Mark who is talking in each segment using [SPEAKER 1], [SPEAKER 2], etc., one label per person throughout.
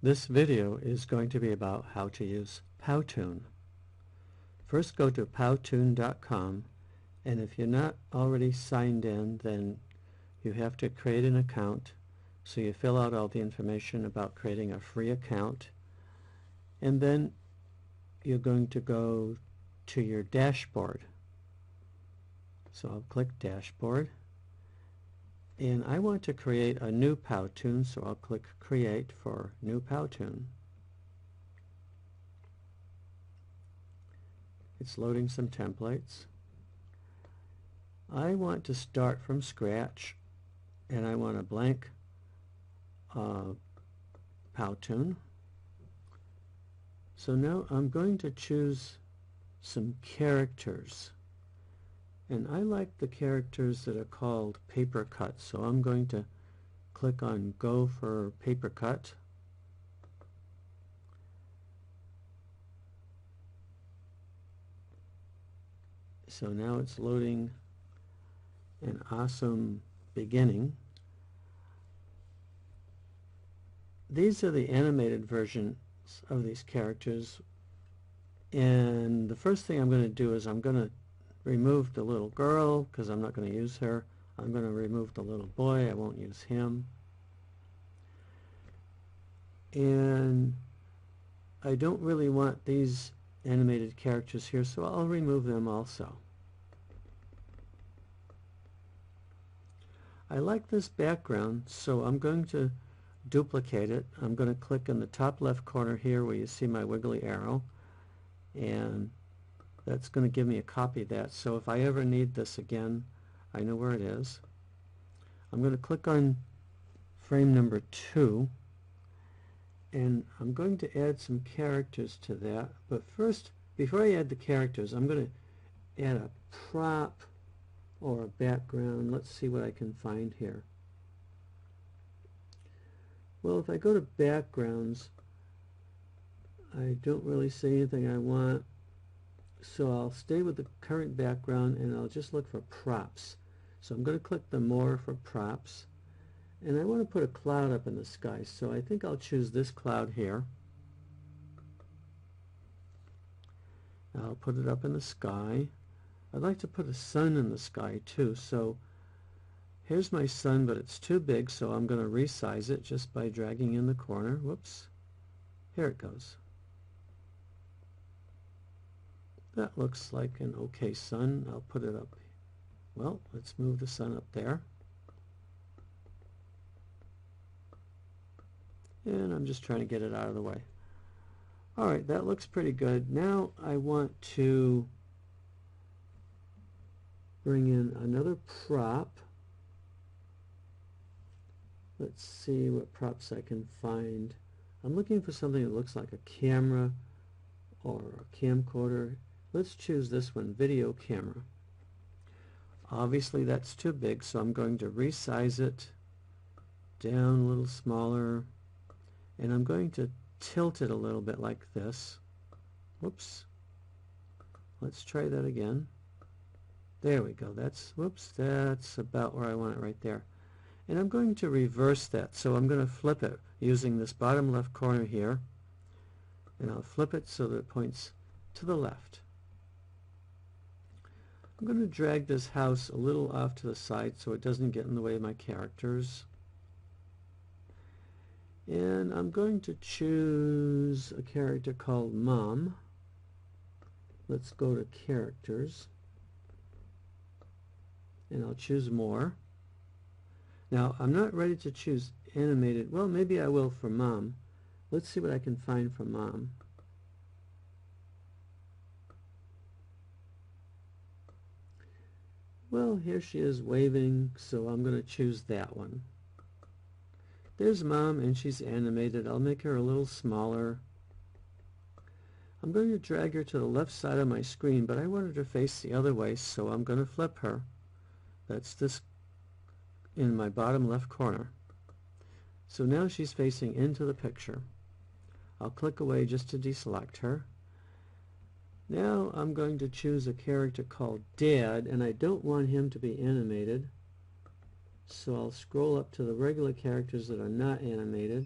[SPEAKER 1] This video is going to be about how to use Powtoon. First, go to Powtoon.com, and if you're not already signed in, then you have to create an account. So you fill out all the information about creating a free account, and then you're going to go to your dashboard. So I'll click Dashboard, and I want to create a new Powtoon, so I'll click Create for New Powtoon. It's loading some templates. I want to start from scratch, and I want a blank Powtoon. So now I'm going to choose some characters, and I like the characters that are called paper cut, so I'm going to click on Go for paper cut. So now it's loading an awesome beginning. These are the animated versions of these characters, and the first thing I'm going to do is I'm going to remove the little girl because I'm not going to use her. I'm going to remove the little boy. I won't use him. And I don't really want these animated characters here, so I'll remove them also. I like this background, so I'm going to duplicate it. I'm going to click in the top left corner here where you see my wiggly arrow, and that's going to give me a copy of that. So if I ever need this again, I know where it is. I'm going to click on frame number 2, and I'm going to add some characters to that. But first, before I add the characters, I'm going to add a prop or a background. Let's see what I can find here. Well, if I go to backgrounds, I don't really see anything I want, so I'll stay with the current background and I'll just look for props. So I'm going to click the More for props, and I want to put a cloud up in the sky, so I think I'll choose this cloud here. I'll put it up in the sky. I'd like to put a sun in the sky too, so here's my sun, but it's too big, so I'm going to resize it just by dragging in the corner. Whoops. Here it goes. That looks like an okay sun. I'll put it up. Well, let's move the sun up there. And I'm just trying to get it out of the way. Alright, that looks pretty good. Now I want to bring in another prop. Let's see what props I can find. I'm looking for something that looks like a camera or a camcorder. Let's choose this one, video camera. Obviously that's too big, so I'm going to resize it down a little smaller, and I'm going to tilt it a little bit like this. Whoops. Let's try that again. There we go. That's about where I want it right there. And I'm going to reverse that, so I'm going to flip it using this bottom left corner here, and I'll flip it so that it points to the left. I'm going to drag this house a little off to the side so it doesn't get in the way of my characters. And I'm going to choose a character called Mom. Let's go to Characters, and I'll choose More. Now, I'm not ready to choose animated. Well, maybe I will for Mom. Let's see what I can find for Mom. Well, here she is waving, so I'm going to choose that one. There's Mom, and she's animated. I'll make her a little smaller. I'm going to drag her to the left side of my screen, but I want her to face the other way, so I'm going to flip her. That's this in my bottom left corner. So now she's facing into the picture. I'll click away just to deselect her. Now I'm going to choose a character called Dad, and I don't want him to be animated, so I'll scroll up to the regular characters that are not animated.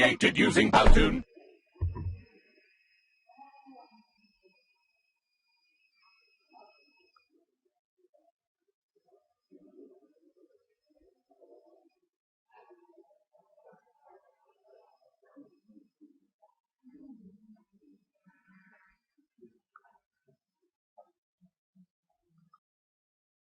[SPEAKER 2] created using Powtoon.